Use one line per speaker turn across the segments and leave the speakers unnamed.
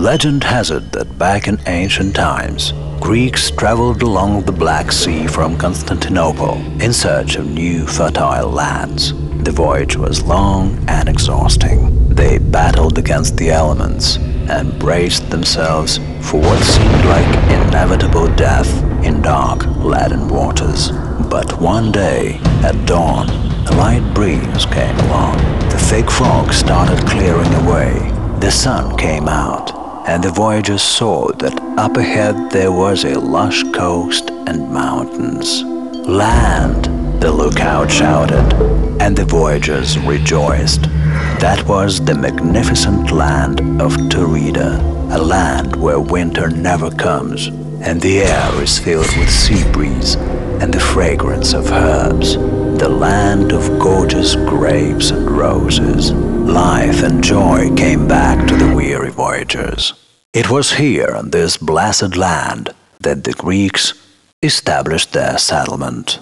Legend has it that back in ancient times, Greeks traveled along the Black Sea from Constantinople in search of new fertile lands. The voyage was long and exhausting. They battled against the elements and braced themselves for what seemed like inevitable death in dark, leaden waters. But one day, at dawn, a light breeze came along. The thick fog started clearing away. The sun came out, and the voyagers saw that up ahead there was a lush coast and mountains. "Land!" the lookout shouted, and the voyagers rejoiced. That was the magnificent land of Taurida, a land where winter never comes, and the air is filled with sea breeze and the fragrance of herbs. The land of gorgeous grapes and roses. Life and joy came back to the weary voyagers. It was here, on this blessed land, that the Greeks established their settlement.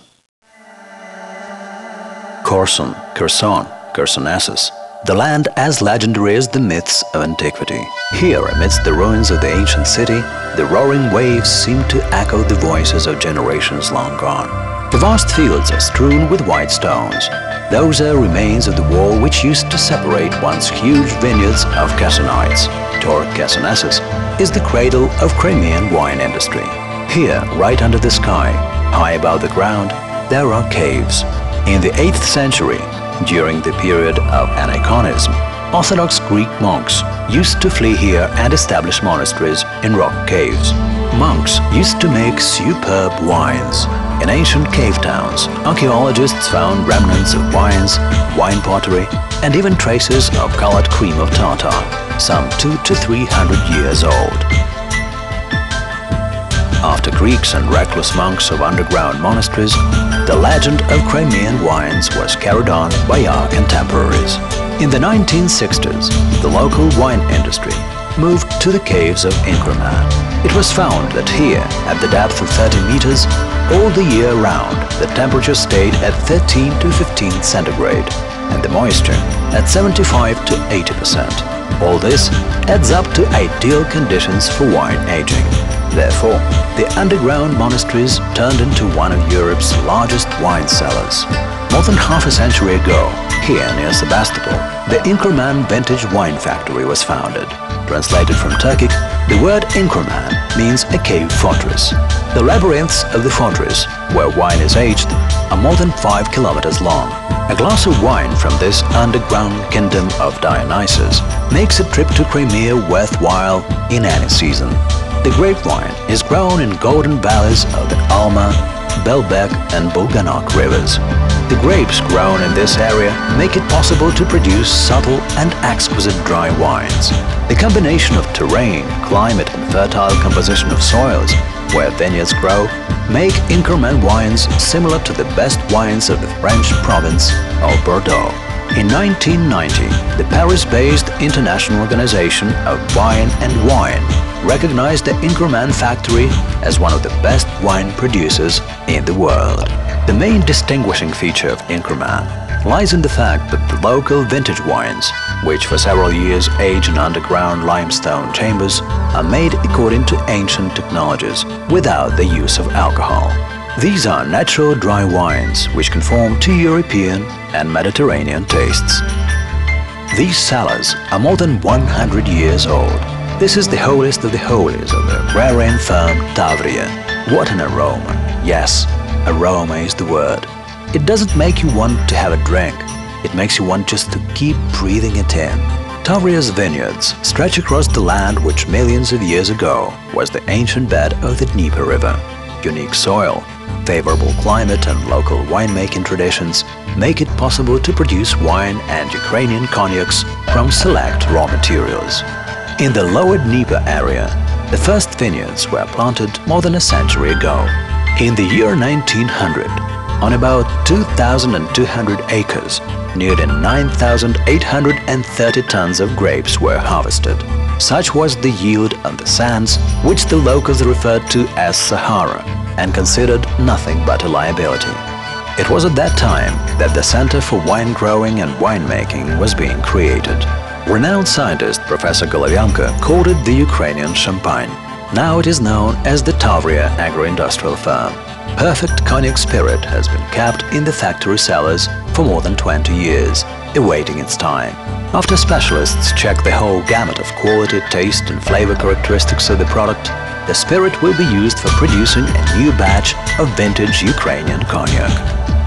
Kherson, Chersonesus, the land as legendary as the myths of antiquity. Here, amidst the ruins of the ancient city, the roaring waves seem to echo the voices of generations long gone. The vast fields are strewn with white stones. Those are remains of the wall which used to separate once huge vineyards of Chersonites. Chersonesus is the cradle of Crimean wine industry. Here, right under the sky, high above the ground, there are caves. In the 8th century, during the period of aniconism, Orthodox Greek monks used to flee here and establish monasteries in rock caves. Monks used to make superb wines. In ancient cave towns, archaeologists found remnants of wines, wine pottery, and even traces of colored cream of tartar, some 200 to 300 years old. After Greeks and recluse monks of underground monasteries, the legend of Crimean wines was carried on by our contemporaries. In the 1960s, the local wine industry moved to the caves of Inkerman. It was found that here, at the depth of 30 meters, all the year round, the temperature stayed at 13 to 15 centigrade, and the moisture at 75 to 80%. All this adds up to ideal conditions for wine aging. Therefore, the underground monasteries turned into one of Europe's largest wine cellars. More than half a century ago, here near Sebastopol, the Inkerman Vintage Wine Factory was founded. Translated from Turkic, the word Inkerman means a cave fortress. The labyrinths of the fortress, where wine is aged, are more than 5 kilometers long. A glass of wine from this underground kingdom of Dionysus makes a trip to Crimea worthwhile in any season. The grapevine is grown in golden valleys of the Alma, Belbek and Bulganok rivers. The grapes grown in this area make it possible to produce subtle and exquisite dry wines. The combination of terrain, climate and fertile composition of soils where vineyards grow make Inkerman wines similar to the best wines of the French province of Bordeaux. In 1990, the Paris-based International Organization of Wine and Wine recognized the Inkerman factory as one of the best wine producers in the world. The main distinguishing feature of Inkerman lies in the fact that the local vintage wines, which for several years age in underground limestone chambers, are made according to ancient technologies without the use of alcohol. These are natural dry wines which conform to European and Mediterranean tastes. These cellars are more than 100 years old. This is the holiest of the holies of the agrarian firm Tavria. What an aroma! Yes, aroma is the word. It doesn't make you want to have a drink. It makes you want just to keep breathing it in. Tavria's vineyards stretch across the land which millions of years ago was the ancient bed of the Dnieper River. Unique soil, favorable climate and local winemaking traditions make it possible to produce wine and Ukrainian cognacs from select raw materials. In the lower Dnieper area, the first vineyards were planted more than a century ago. In the year 1900, on about 2,200 acres, nearly 9,830 tons of grapes were harvested. Such was the yield on the sands, which the locals referred to as Sahara and considered nothing but a liability. It was at that time that the Center for Wine Growing and Winemaking was being created. Renowned scientist Professor Golovyanko called it the Ukrainian champagne. Now it is known as the Tavria agro-industrial firm. Perfect cognac spirit has been kept in the factory cellars for more than 20 years, awaiting its time. After specialists check the whole gamut of quality, taste and flavor characteristics of the product, the spirit will be used for producing a new batch of vintage Ukrainian cognac.